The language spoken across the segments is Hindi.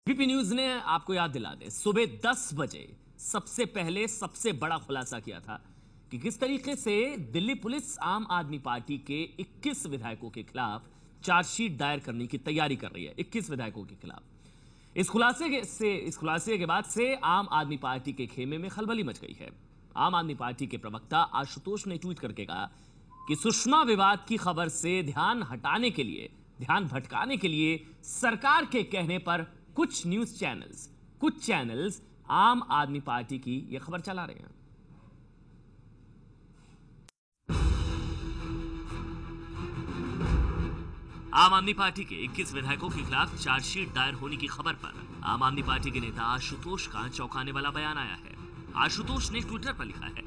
एबीपी न्यूज ने आपको याद दिला दे, सुबह 10 बजे सबसे पहले सबसे बड़ा खुलासा किया था कि किस तरीके से दिल्ली पुलिस आम आदमी पार्टी के 21 विधायकों के खिलाफ चार्जशीट दायर करने की तैयारी कर रही है। 21 विधायकों के खिलाफ इस खुलासे के बाद से आम आदमी पार्टी के खेमे में खलबली मच गई है। आम आदमी पार्टी के प्रवक्ता आशुतोष ने ट्वीट करके कहा कि सुषमा विवाद की खबर से ध्यान भटकाने के लिए सरकार के कहने पर कुछ चैनल्स आम आदमी पार्टी की यह खबर चला रहे हैं। आम आदमी पार्टी के 21 विधायकों के खिलाफ चार्जशीट दायर होने की खबर पर आम आदमी पार्टी के नेता आशुतोष का चौंकाने वाला बयान आया है। आशुतोष ने ट्विटर पर लिखा है,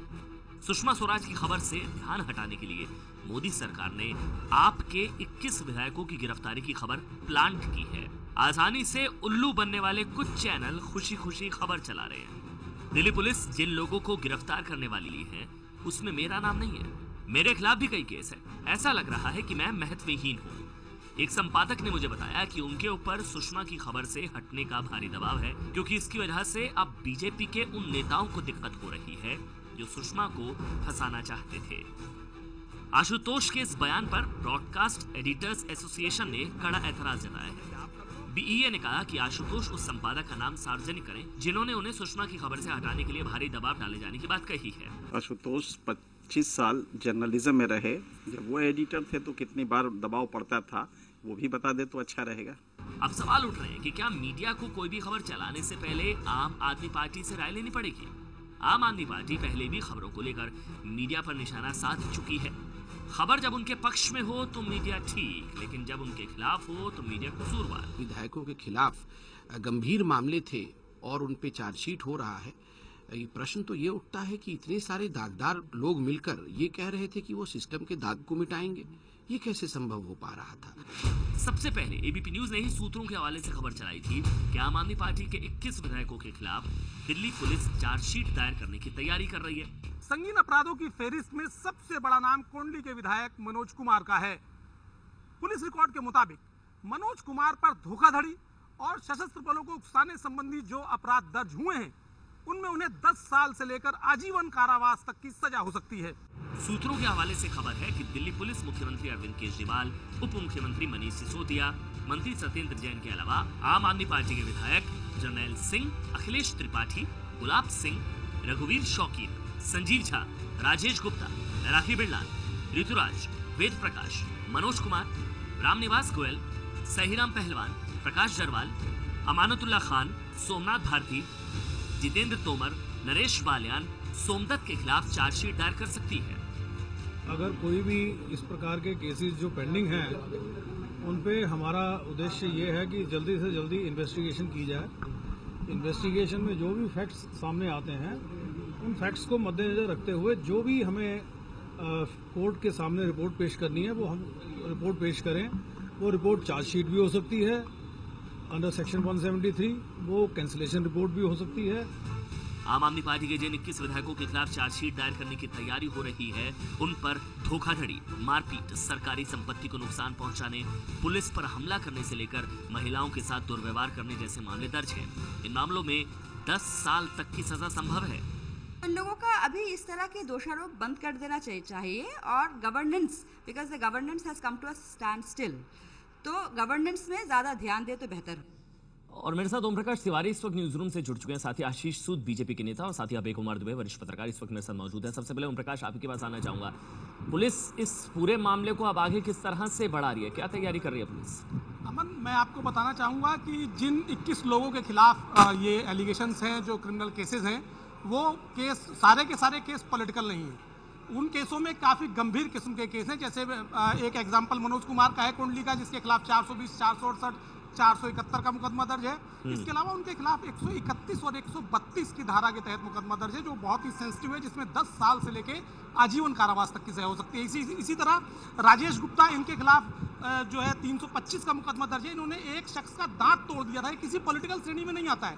सुषमा स्वराज की खबर से ध्यान हटाने के लिए मोदी सरकार ने आपके 21 विधायकों की गिरफ्तारी की खबर प्लांट की है। आसानी से उल्लू बनने वाले कुछ चैनल खुशी खुशी खबर चला रहे हैं। दिल्ली पुलिस जिन लोगों को गिरफ्तार करने वाली है उसमें मेरा नाम नहीं है। मेरे खिलाफ भी कई केस है। ऐसा लग रहा है कि मैं महत्वहीन हूँ। एक संपादक ने मुझे बताया कि उनके ऊपर सुषमा की खबर से हटने का भारी दबाव है, क्योंकि इसकी वजह से अब बीजेपी के उन नेताओं को दिक्कत हो रही है जो सुषमा को फंसाना चाहते थे। आशुतोष के इस बयान पर ब्रॉडकास्ट एडिटर्स एसोसिएशन ने कड़ा ऐतराज जताया है। बीईए ने कहा कि आशुतोष उस संपादक का नाम सार्वजनिक करें जिन्होंने उन्हें सुषमा की खबर से हटाने के लिए भारी दबाव डाले जाने की बात कही है। आशुतोष 25 साल जर्नलिज्म में रहे। जब वो एडिटर थे तो कितनी बार दबाव पड़ता था, वो भी बता दे तो अच्छा रहेगा। अब सवाल उठ रहे हैं कि क्या मीडिया को कोई भी खबर चलाने से पहले आम आदमी पार्टी से राय लेनी पड़ेगी। आम आदमी पार्टी पहले भी खबरों को लेकर मीडिया पर निशाना साध चुकी है। खबर जब उनके पक्ष में हो तो मीडिया ठीक, लेकिन जब उनके खिलाफ हो तो मीडिया कसूरवार। विधायकों के खिलाफ गंभीर मामले थे और उन पे चार्जशीट हो रहा है। ये प्रश्न तो ये उठता है कि इतने सारे दागदार लोग मिलकर ये कह रहे थे कि वो सिस्टम के दाग को मिटाएंगे। ये कैसे संभव हो पा रहा था। सबसे पहले एबीपी न्यूज ने ही सूत्रों के हवाले से खबर चलाई थी कि आम आदमी पार्टी के 21 विधायकों के खिलाफ दिल्ली पुलिस चार्जशीट दायर करने की तैयारी कर रही है। संगीन अपराधों की फेहरिस्त में सबसे बड़ा नाम कोंडली के विधायक मनोज कुमार का है। पुलिस रिकॉर्ड के मुताबिक मनोज कुमार पर धोखाधड़ी और सशस्त्र बलों को उकसाने संबंधी जो अपराध दर्ज हुए हैं उनमें उन्हें 10 साल से लेकर आजीवन कारावास तक की सजा हो सकती है। सूत्रों के हवाले से खबर है कि दिल्ली पुलिस मुख्यमंत्री अरविंद केजरीवाल, उप मुख्यमंत्री मनीष सिसोदिया, मंत्री सत्येंद्र जैन के अलावा आम आदमी पार्टी के विधायक जर्नैल सिंह, अखिलेश त्रिपाठी, गुलाब सिंह, रघुवीर शौकीन, संजीव झा, राजेश गुप्ता, राखी बिरलाल, ऋतुराज, वेद प्रकाश, मनोज कुमार, रामनिवास गोयल, सहीराम पहलवान, प्रकाश जरवाल, अमानतुल्लाह खान, सोमनाथ भारती, जितेंद्र तोमर, नरेश बालियान, सोमदत्त के खिलाफ चार्जशीट दायर कर सकती है। अगर कोई भी इस प्रकार के केसेस जो पेंडिंग हैं उन पे हमारा उद्देश्य ये है कि जल्दी से जल्दी इन्वेस्टिगेशन की जाए। इन्वेस्टिगेशन में जो भी फैक्ट्स सामने आते हैं उन फैक्ट्स को मद्देनजर रखते हुए जो भी हमें कोर्ट के सामने रिपोर्ट पेश करनी है वो हम रिपोर्ट पेश करें। वो रिपोर्ट चार्जशीट भी हो सकती है अंडर सेक्शन 173, वो कैंसिलेशन रिपोर्ट भी हो सकती है। आम आदमी पार्टी के जिन 21 विधायकों के खिलाफ चार्जशीट दायर करने की तैयारी हो रही है उन पर धोखाधड़ी, मारपीट, सरकारी संपत्ति को नुकसान पहुंचाने, पुलिस पर हमला करने से लेकर महिलाओं के साथ दुर्व्यवहार करने जैसे मामले दर्ज हैं। इन मामलों में 10 साल तक की सजा संभव है। इन लोगों का अभी इस तरह के दोषारोप बंद कर देना चाहिए और governance, because the governance has come to a standstill, तो गवर्नेंस में ज्यादा ध्यान दे तो बेहतर। और मेरे साथ ओम प्रकाश तिवारी इस वक्त न्यूज रूम से जुड़ चुके हैं, साथ ही आशीष सूद बीजेपी के नेता और साथ ही अभय कुमार दुबे वरिष्ठ पत्रकार इस वक्त मेरे साथ मौजूद है। सबसे पहले ओम प्रकाश आपके पास आना चाहूंगा, पुलिस इस पूरे मामले को अब आगे किस तरह से बढ़ा रही है, क्या तैयारी कर रही है पुलिस? अमन, मैं आपको बताना चाहूँगा कि जिन 21 लोगों के खिलाफ ये एलिगेशंस हैं, जो क्रिमिनल केसेस हैं, वो केस सारे के सारे केस पॉलिटिकल नहीं हैं। उन केसों में काफ़ी गंभीर किस्म के केस हैं। जैसे एक एग्जाम्पल मनोज कुमार का है कोंडली का, जिसके खिलाफ 420, 468, 471 का मुकदमा दर्ज है। इसके अलावा उनके खिलाफ 131 और 132 की धारा के तहत मुकदमा दर्ज है, जो बहुत ही सेंसिटिव है, जिसमें 10 साल से लेके आजीवन कारावास तक की सजा हो सकती है। इसी तरह राजेश गुप्ता, इनके खिलाफ जो है 325 का मुकदमा दर्ज है। इन्होंने एक शख्स का दांत तोड़ दिया था, किसी पॉलिटिकल श्रेणी में नहीं आता है।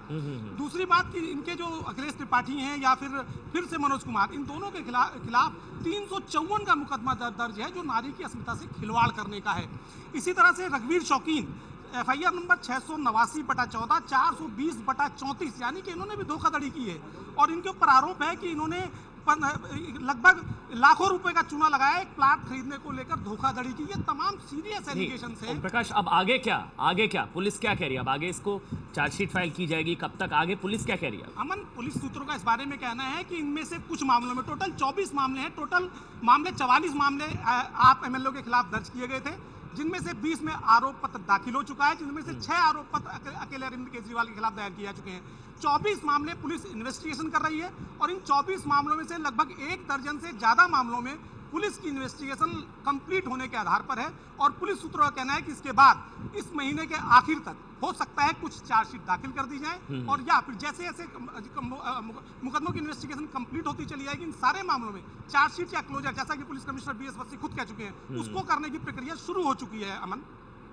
दूसरी बात कि इनके जो अखिलेश त्रिपाठी हैं या फिर से मनोज कुमार, इन दोनों के खिलाफ 354 का मुकदमा दर्ज है, जो नारी की अस्मिता से खिलवाड़ करने का है। इसी तरह से रघुवीर शौकीन, FIR नंबर 689/14, 420/34, यानी कि इन्होंने भी धोखाधड़ी की है और इनके ऊपर आरोप है कि इन्होंने लगभग लाखों रुपए का चूना लगाया एक प्लाट खरीदने को लेकर धोखाधड़ी की। ये तमाम सीरियस एलिगेशन है। ओम प्रकाश, अब आगे क्या पुलिस क्या कह रही है? अब आगे इसको चार्जशीट फाइल की जाएगी, कब तक आगे पुलिस क्या कह रही है? अमन, पुलिस सूत्रों का इस बारे में कहना है कि इनमें से कुछ मामलों में टोटल 24 मामले हैं, टोटल मामले 44 मामले आप MLO के खिलाफ दर्ज किए गए थे, जिनमें से 20 में आरोप पत्र दाखिल हो चुका है, जिनमें से 6 आरोप पत्र अकेले अरविंद केजरीवाल के खिलाफ दायर किए जा चुके हैं। 24 मामले पुलिस इन्वेस्टिगेशन कर रही है और इन 24 मामलों में से लगभग 1 दर्जन से ज्यादा मामलों में पुलिस की इन्वेस्टिगेशन कंप्लीट होने के आधार पर है और पुलिस सूत्रों का कहना है कि इसके बाद इस महीने के आखिर तक हो सकता है कुछ चार्जशीट दाखिल कर दी जाए और या फिर जैसे जैसे मुकदमों की इन्वेस्टिगेशन कंप्लीट होती चली जाएगी, इन सारे मामलों में चार्जशीट या क्लोजर, जैसा कि पुलिस कमिश्नर BS बस्सी खुद कह चुके हैं, उसको करने की प्रक्रिया शुरू हो चुकी है। अमन,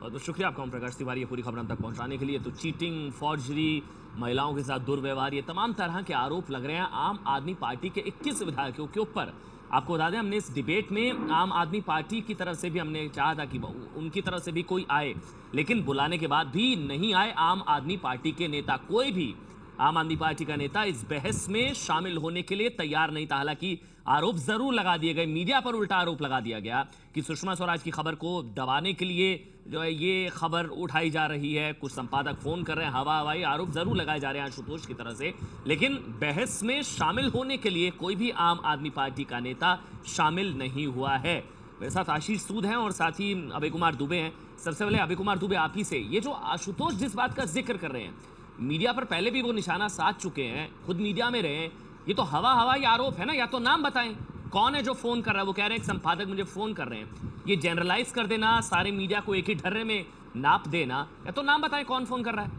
तो शुक्रिया आपका ओम प्रकाश तिवारी ये पूरी खबर हम तक पहुंचाने के लिए। तो चीटिंग, फॉर्जरी, महिलाओं के साथ दुर्व्यवहार, ये तमाम तरह के आरोप लग रहे हैं आम आदमी पार्टी के 21 विधायकों के ऊपर। आपको बता दें, हमने इस डिबेट में आम आदमी पार्टी की तरफ से भी हमने चाहा था कि उनकी तरफ से भी कोई आए, लेकिन बुलाने के बाद भी नहीं आए आम आदमी पार्टी के नेता। कोई भी आम आदमी पार्टी का नेता इस बहस में शामिल होने के लिए तैयार नहीं था। हालांकि आरोप जरूर लगा दिए गए, मीडिया पर उल्टा आरोप लगा दिया गया कि सुषमा स्वराज की खबर को दबाने के लिए जो है ये खबर उठाई जा रही है। कुछ संपादक फोन कर रहे हैं, हवाई आरोप जरूर लगाए जा रहे हैं आशुतोष की तरह से, लेकिन बहस में शामिल होने के लिए कोई भी आम आदमी पार्टी का नेता शामिल नहीं हुआ है। मेरे साथ आशीष सूद हैं और साथ ही अभय कुमार दुबे हैं। सबसे पहले अभय कुमार दुबे, आप ही से, ये जो आशुतोष जिस बात का जिक्र कर रहे हैं, मीडिया पर पहले भी वो निशाना साध चुके हैं, खुद मीडिया में रहे हैं, ये तो हवाई आरोप है ना? या तो नाम बताएं कौन है जो फोन कर रहा है। वो कह रहे हैं एक संपादक मुझे फोन कर रहे हैं, ये जनरलाइज कर देना, सारे मीडिया को एक ही ढर्रे में नाप देना, या तो नाम बताएं कौन फोन कर रहा है।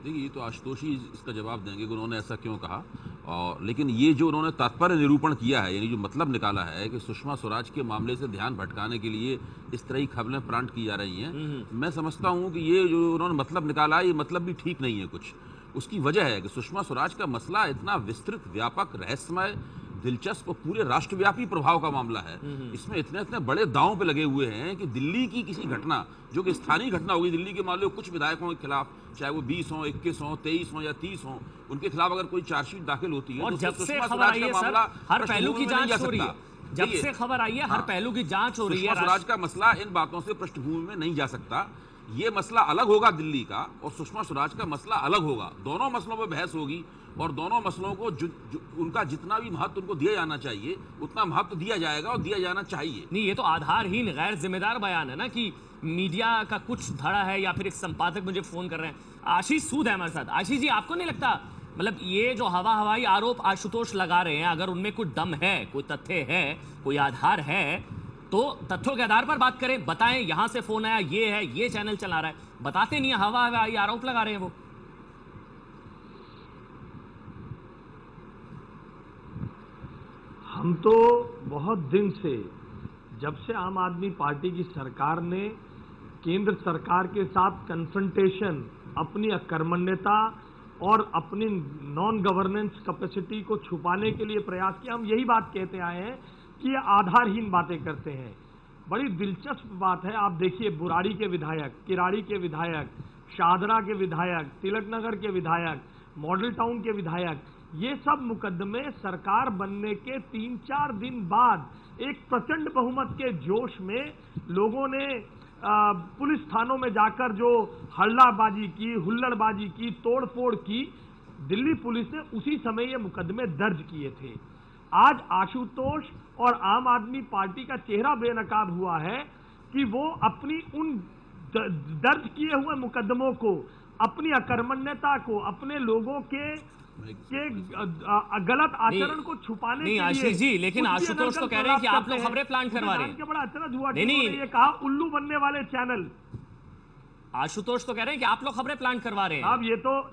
देखिए, ये तो आशुतोष ही इसका जवाब देंगे कि उन्होंने ऐसा क्यों कहा। और लेकिन ये जो उन्होंने तात्पर्य निरूपण किया है, यानी जो मतलब निकाला है कि सुषमा स्वराज के मामले से ध्यान भटकाने के लिए इस तरह की खबरें प्लांट की जा रही हैं, मैं समझता हूं कि ये जो उन्होंने मतलब निकाला है, ये मतलब भी ठीक नहीं है। कुछ उसकी वजह है कि सुषमा स्वराज का मसला इतना विस्तृत, व्यापक, रहस्यमय, दिलचस्प और पूरे राष्ट्रव्यापी प्रभाव का मामला है। इसमें इतने इतने बड़े दांव पे लगे हुए हैं कि दिल्ली की किसी घटना, जो कि स्थानीय घटना होगी, दिल्ली के मान लो कुछ विधायकों के खिलाफ, चाहे वो 20 हो, 21 हो, 23 हो या 30 हो, उनके खिलाफ अगर कोई चार्जशीट दाखिल होती है, और तो जब से सुषमा खबर स्वराज आई का है मामला सर, हर पहलू की जांच हो रही है। जब से खबर आई है, हर पहलू की जांच हो रही है। सुषमा स्वराज का मसला इन बातों से पृष्ठभूमि में नहीं जा सकता। ये मसला अलग होगा दिल्ली का, और सुषमा स्वराज का मसला अलग होगा। दोनों मसलों पर बहस होगी और दोनों मसलों को उनका जितना भी महत्व उनको दिया जाना चाहिए, उतना महत्व दिया जाएगा और दिया जाना चाहिए। नहीं, ये तो आधारहीन, गैर जिम्मेदार बयान है ना कि मीडिया का कुछ धड़ा है या फिर एक संपादक मुझे फोन कर रहे हैं। आशीष सूद है हमारे साथ। आशीष जी, आपको नहीं लगता, मतलब ये जो हवाई आरोप आशुतोष लगा रहे हैं, अगर उनमें कुछ दम है, कोई तथ्य है, कोई आधार है, तो तथ्यों के आधार पर बात करें, बताएं यहां से फोन आया, ये है, ये चैनल चला रहा है, बताते नहीं है, हवाई आरोप लगा रहे हैं वो। हम तो बहुत दिन से, जब से आम आदमी पार्टी की सरकार ने केंद्र सरकार के साथ कन्फ्रंटेशन, अपनी अकर्मण्यता और अपनी नॉन गवर्नेंस कैपेसिटी को छुपाने के लिए प्रयास किया, हम यही बात कहते आए हैं कि ये आधारहीन बातें करते हैं। बड़ी दिलचस्प बात है, आप देखिए, बुराड़ी के विधायक, किराड़ी के विधायक, शाहदरा के विधायक, तिलकनगर के विधायक, मॉडल टाउन के विधायक, ये सब मुकदमे सरकार बनने के 3-4 दिन बाद एक प्रचंड बहुमत के जोश में लोगों ने पुलिस थानों में जाकर जो हल्लाबाजी की, हुल्लड़बाजी की, तोड़फोड़ की, दिल्ली पुलिस ने उसी समय ये मुकदमे दर्ज किए थे। आज आशुतोष और आम आदमी पार्टी का चेहरा बेनकाब हुआ है कि वो अपनी उन दर्ज किए हुए मुकदमों को, अपनी अकर्मण्यता को, अपने लोगों के गलत आचरण को छुपाने के लिए। आशीष जी, लेकिन आशुतोष तो कह रहे हैं कि आप लोग खबरें प्लांट करवा रहे हैं। बड़ा अचरज हुआ कि उन्होंने ये कहा उल्लू बनने वाले चैनल। आशुतोष तो कह रहे हैं कि आप लोग खबरें प्लांट करवा रहे हैं। अब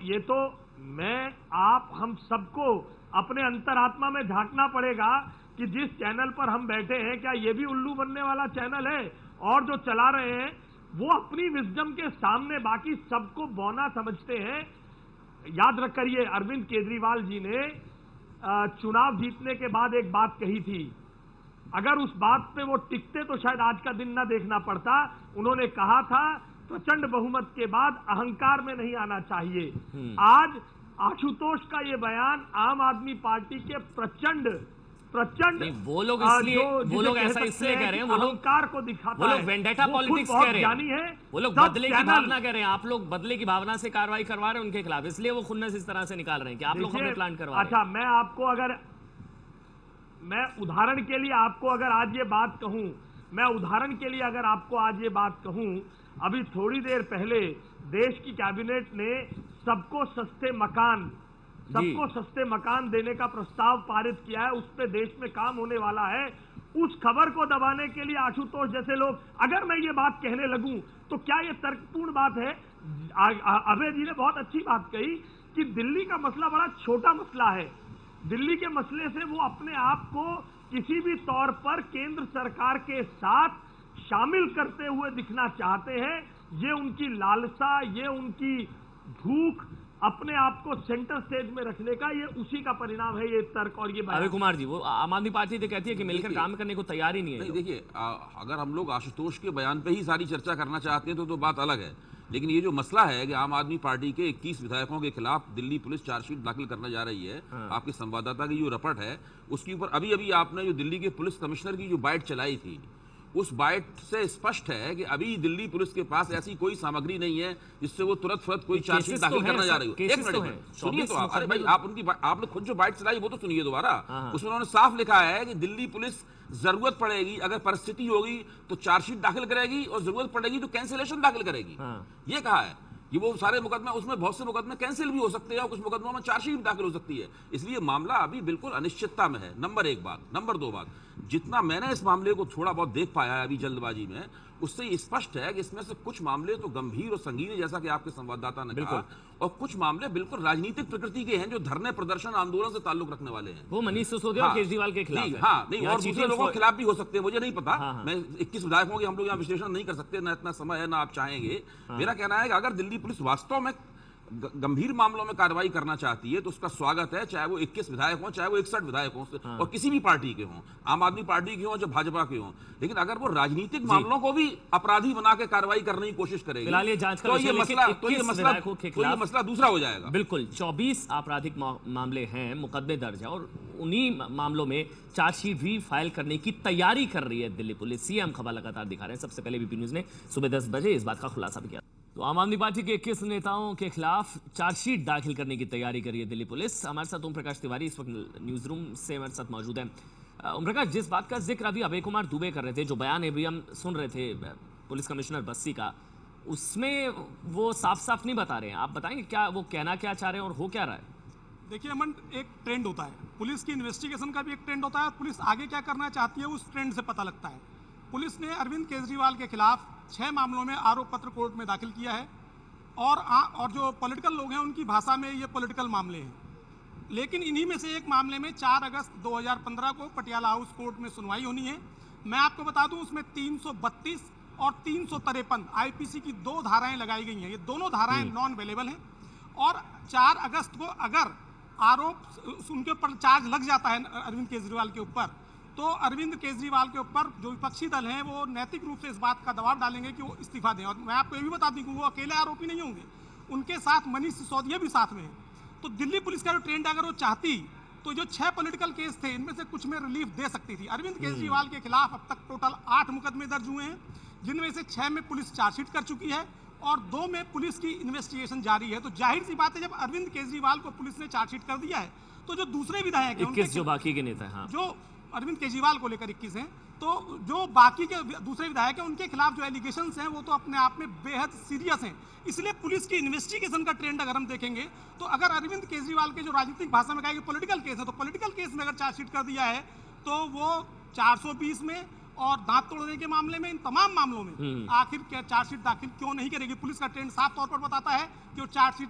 ये तो मैं, आप, हम सबको अपने अंतरात्मा में झांकना पड़ेगा कि जिस चैनल पर हम बैठे हैं, क्या ये भी उल्लू बनने वाला चैनल है? और जो चला रहे हैं वो अपनी विजडम के सामने बाकी सबको बौना समझते हैं। याद रख करिए, अरविंद केजरीवाल जी ने चुनाव जीतने के बाद एक बात कही थी, अगर उस बात पे वो टिकते तो शायद आज का दिन ना देखना पड़ता। उन्होंने कहा था प्रचंड बहुमत के बाद अहंकार में नहीं आना चाहिए। आज आशुतोष का ये बयान आम आदमी पार्टी के प्रचंड वो लोग इसलिए वो लोग ऐसा इसलिए कह रहे हैं, वो लोग अहंकार को दिखाता है, वो लोग वेंडेटा पॉलिटिक्स कह रहे हैं, वो लोग बदले की भावना कह रहे हैं। आप लोग बदले की भावना से कार्रवाई करवा रहे हैं उनके खिलाफ, इसलिए वो खुन्नस इस तरह से निकाल रहे हैं कि आप लोग हमें प्लान करवा रहे हैं। अच्छा, मैं उदाहरण के लिए आपको अगर आज ये बात कहूं, अभी थोड़ी देर पहले देश की कैबिनेट ने सबको सस्ते मकान देने का प्रस्ताव पारित किया है, उस पे देश में काम होने वाला है। उस खबर को दबाने के लिए आशुतोष जैसे लोग, अगर मैं ये बात कहने लगूं तो क्या ये तर्कपूर्ण बात है? अभय जी ने बहुत अच्छी बात कही कि दिल्ली का मसला बड़ा छोटा मसला है। दिल्ली के मसले से वो अपने आप को किसी भी तौर पर केंद्र सरकार के साथ शामिल करते हुए दिखना चाहते हैं। ये उनकी लालसा, ये उनकी भूख अपने आप को सेंटर स्टेज में रखने का, ये उसी का परिणाम है, ये तर्क और ये बयान। अभय कुमार जी, वो आम आदमी पार्टी तो कहती है कि मिलकर काम करने को तैयार ही नहीं है। नहीं, देखिए, अगर हम लोग आशुतोष के बयान पे ही सारी चर्चा करना चाहते हैं तो बात अलग है, लेकिन ये जो मसला है कि आम आदमी पार्टी के 21 विधायकों के खिलाफ दिल्ली पुलिस चार्जशीट दाखिल करने जा रही है, आपके संवाददाता की जो रपट है उसके ऊपर अभी आपने जो दिल्ली के पुलिस कमिश्नर की जो बाइट चलाई थी, उस बाइट से स्पष्ट है कि अभी दिल्ली पुलिस के पास ऐसी कोई सामग्री नहीं है जिससे वो तुरंत कोई चार्जशीट दाखिल करना जा रही हो। एक मिनट सुनिए तो आप, अरे भाई आपने खुद जो बाइट चलाई वो तो सुनिए दोबारा। उसमें उन्होंने साफ लिखा है कि दिल्ली पुलिस जरूरत पड़ेगी, अगर परिस्थिति होगी तो चार्जशीट दाखिल करेगी और जरूरत पड़ेगी तो कैंसिलेशन दाखिल करेगी। ये कहा है कि वो सारे मुकदमे, उसमें बहुत से मुकदमे कैंसिल भी हो सकते हैं और कुछ मुकदमों में चार्जशीट दाखिल हो सकती है। इसलिए मामला अभी बिल्कुल अनिश्चितता में है, नंबर एक बात। नंबर दो बात, जितना मैंने इस मामले को थोड़ा बहुत देख पाया है अभी जल्दबाजी में, उससे ये स्पष्ट है कि इसमें से कुछ मामले तो गंभीर और संगीन है, जैसा कि आपके संवाददाता ने कहा, और कुछ मामले बिल्कुल राजनीतिक प्रकृति के हैं जो धरने, प्रदर्शन, आंदोलन से ताल्लुक रखने वाले हैं। वो मनीष सिसोदिया और केजरीवाल के खिलाफ है। हाँ, नहीं, और दूसरे लोगों के खिलाफ भी हो सकते हैं, मुझे नहीं पता। मैं 21 विधायकों के हम लोग यहाँ विश्लेषण नहीं कर सकते, ना इतना समय है ना आप चाहेंगे। मेरा कहना है कि अगर दिल्ली पुलिस वास्तव में गंभीर मामलों में कार्रवाई करना चाहती है तो उसका स्वागत है, चाहे वो 21 विधायक हों, चाहे वो 61 विधायक हों, और किसी भी पार्टी के हों, आम आदमी पार्टी के हों, जो भाजपा के हों। लेकिन अगर वो राजनीतिक मामलों को भी अपराधी बना के कार्रवाई करने की कोशिश करेगी तो ये मसला दूसरा हो जाएगा। बिल्कुल, 24 आपराधिक मामले हैं, मुकदमे दर्ज है, और उन्हीं मामलों में चार्जशीट भी फाइल करने की तैयारी कर रही है दिल्ली पुलिस। ये हम खबर लगातार दिखा रहे हैं। सबसे पहले बीपी न्यूज ने सुबह 10 बजे इस बात का खुलासा भी किया। तो आम आदमी पार्टी के 21 नेताओं के खिलाफ चार्जशीट दाखिल करने की तैयारी कर रही है दिल्ली पुलिस। हमारे साथ ओम प्रकाश तिवारी इस वक्त न्यूज रूम से हमारे साथ मौजूद है। ओम प्रकाश, जिस बात का जिक्र अभी अभय कुमार दुबे कर रहे थे, जो बयान अभी हम सुन रहे थे पुलिस कमिश्नर बस्सी का, उसमें वो साफ साफ नहीं बता रहे हैं। आप बताएंगे क्या वो कहना क्या चाह रहे हैं और हो क्या रहा है? देखिए अमन, एक ट्रेंड होता है, पुलिस की इन्वेस्टिगेशन का भी एक ट्रेंड होता है, पुलिस आगे क्या करना चाहती है उस ट्रेंड से पता लगता है। पुलिस ने अरविंद केजरीवाल के खिलाफ 6 मामलों में आरोप पत्र कोर्ट में दाखिल किया है, और जो पॉलिटिकल लोग हैं उनकी भाषा में ये पॉलिटिकल मामले हैं। लेकिन इन्हीं में से एक मामले में 4 अगस्त 2015 को पटियाला हाउस कोर्ट में सुनवाई होनी है। मैं आपको बता दूं, उसमें 332 और 353 आईपीसी की 2 धाराएं लगाई गई हैं। ये दोनों धाराएं नॉन अवेलेबल हैं, और 4 अगस्त को अगर आरोप उनके ऊपर चार्ज लग जाता है अरविंद केजरीवाल के ऊपर, तो अरविंद केजरीवाल के ऊपर जो विपक्षी दल हैं वो नैतिक रूप से इस बात का दबाव डालेंगे कि वो इस्तीफा दें। और मैं आपको ये भी बता दूं कि वो अकेले आरोपी नहीं होंगे, उनके साथ मनीष सिसोदिया भी साथ में है। तो दिल्ली पुलिस का जो ट्रेंड अगर वो चाहती तो जो 6 पॉलिटिकल केस थे इनमें से कुछ में रिलीफ दे सकती थी। अरविंद केजरीवाल के खिलाफ अब तक टोटल 8 मुकदमे दर्ज हुए हैं, जिनमें से 6 में पुलिस चार्जशीट कर चुकी है और 2 में पुलिस की इन्वेस्टिगेशन जारी है। तो जाहिर सी बात है, जब अरविंद केजरीवाल को पुलिस ने चार्जशीट कर दिया है तो जो दूसरे विधायक हैं, 21 जो बाकी के नेता हैं, जो अरविंद केजरीवाल को लेकर 21 हैं, तो जो बाकी के दूसरे विधायक हैं उनके खिलाफ जो एलिगेशंस हैं वो तो अपने आप में बेहद सीरियस हैं। इसलिए पुलिस की इन्वेस्टिगेशन का ट्रेंड अगर हम देखेंगे तो अगर अरविंद केजरीवाल के जो राजनीतिक भाषा में कहा कि पॉलिटिकल केस है, तो पॉलिटिकल केस में अगर चार्जशीट कर दिया है तो वो 420 में और दांत तोड़ने के मामले में, इन तमाम मामलों में आखिर क्या चार्जशीट दाखिल क्यों नहीं करेगी? पुलिस का ट्रेंड साफ तौर पर बताता है कि वो चार्जशीट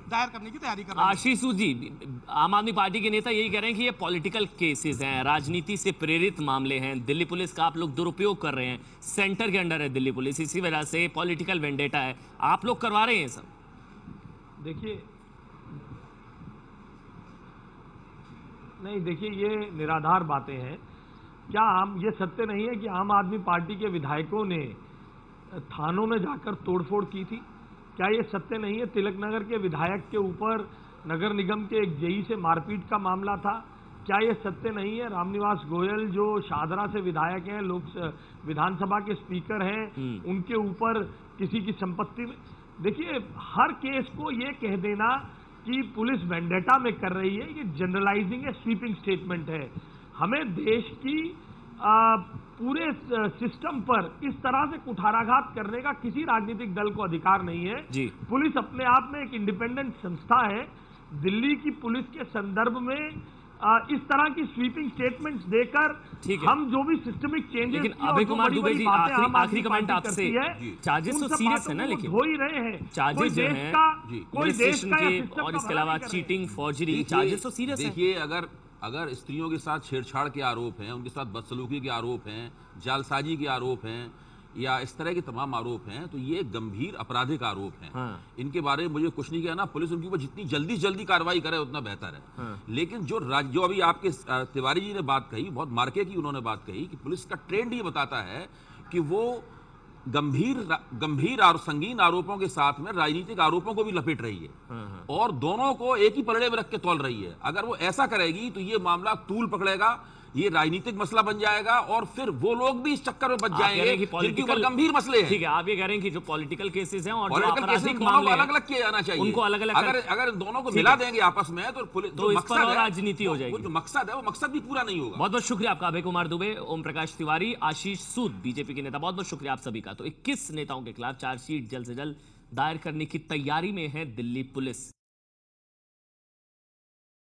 दायर करने की तैयारी कर रही है। आशीष जी, आम आदमी पार्टी के नेता यही कह रहे हैं कि ये पॉलिटिकल केसेस हैं, राजनीति से प्रेरित मामले हैं, दिल्ली पुलिस का आप लोग दुरुपयोग कर रहे हैं, सेंटर के अंडर है दिल्ली पुलिस, इसी वजह से पॉलिटिकल वेंडेटा है, आप लोग करवा रहे हैं सब। देखिए नहीं, देखिए ये निराधार बातें हैं। क्या ये सत्य नहीं है कि आम आदमी पार्टी के विधायकों ने थानों में जाकर तोड़फोड़ की थी? क्या ये सत्य नहीं है? तिलक नगर के विधायक के ऊपर नगर निगम के एक जेई से मारपीट का मामला था। क्या ये सत्य नहीं है? रामनिवास गोयल जो शाहदरा से विधायक हैं, विधानसभा के स्पीकर हैं, उनके ऊपर किसी की संपत्ति में, देखिए हर केस को ये कह देना कि पुलिस वेंडेटा में कर रही है, ये जनरलाइजिंग है, स्वीपिंग स्टेटमेंट है। हमें देश की पूरे सिस्टम पर इस तरह से कुठाराघात करने का किसी राजनीतिक दल को अधिकार नहीं है जी। पुलिस अपने आप में एक इंडिपेंडेंट संस्था है। दिल्ली की पुलिस के संदर्भ में इस तरह की स्वीपिंग स्टेटमेंट्स देकर हम जो भी सिस्टमिक चेंजेस, लेकिन अभय कुमार दुबे जी आखिरी कमेंट आपसे, चार्जेस तो सीरियस है ना, लेकिन हो ही रहे हैं चार्जेस जो हैं कोई देश का और इसके अलावा चीटिंग, फॉर्जरी, चार्जेस तो सीरियस है। देखिए, अगर स्त्रियों के साथ छेड़छाड़ के आरोप हैं, उनके साथ बदसलूकी के आरोप हैं, जालसाजी के आरोप हैं, या इस तरह के तमाम आरोप हैं, तो ये गंभीर आपराधिक आरोप हैं। हाँ। इनके बारे में मुझे कुछ नहीं कहना, पुलिस उनके ऊपर जितनी जल्दी कार्रवाई करे उतना बेहतर है। हाँ। लेकिन जो अभी आपके तिवारी जी ने बात कही, बहुत मार्के की उन्होंने बात कही कि पुलिस का ट्रेंड ये बताता है कि वो गंभीर और संगीन आरोपों के साथ में राजनीतिक आरोपों को भी लपेट रही है और दोनों को एक ही पलड़े में रख के तौल रही है। अगर वो ऐसा करेगी तो ये मामला तूल पकड़ेगा, ये राजनीतिक मसला बन जाएगा और फिर वो लोग भी इस चक्कर में बच जाएंगे जिनके ऊपर गंभीर मसले हैं। ठीक है, आप ये कह रहे हैं कि जो पॉलिटिकल केसेस हैं और जो पॉलिटिकल केसेस आपराधिक मामले अलग अलग किया जाना चाहिए, उनको अलग अलग अगर दोनों को मिला देंगे आपस में तो इस पर और राजनीति हो जाएगी। जो मकसद है वो मकसद भी पूरा नहीं होगा। बहुत बहुत शुक्रिया आपका अभय कुमार दुबे, ओम प्रकाश तिवारी, आशीष सूद, बीजेपी के नेता, बहुत बहुत शुक्रिया आप सभी का। तो 21 नेताओं के खिलाफ चार्जशीट जल्द से जल्द दायर करने की तैयारी में है दिल्ली पुलिस।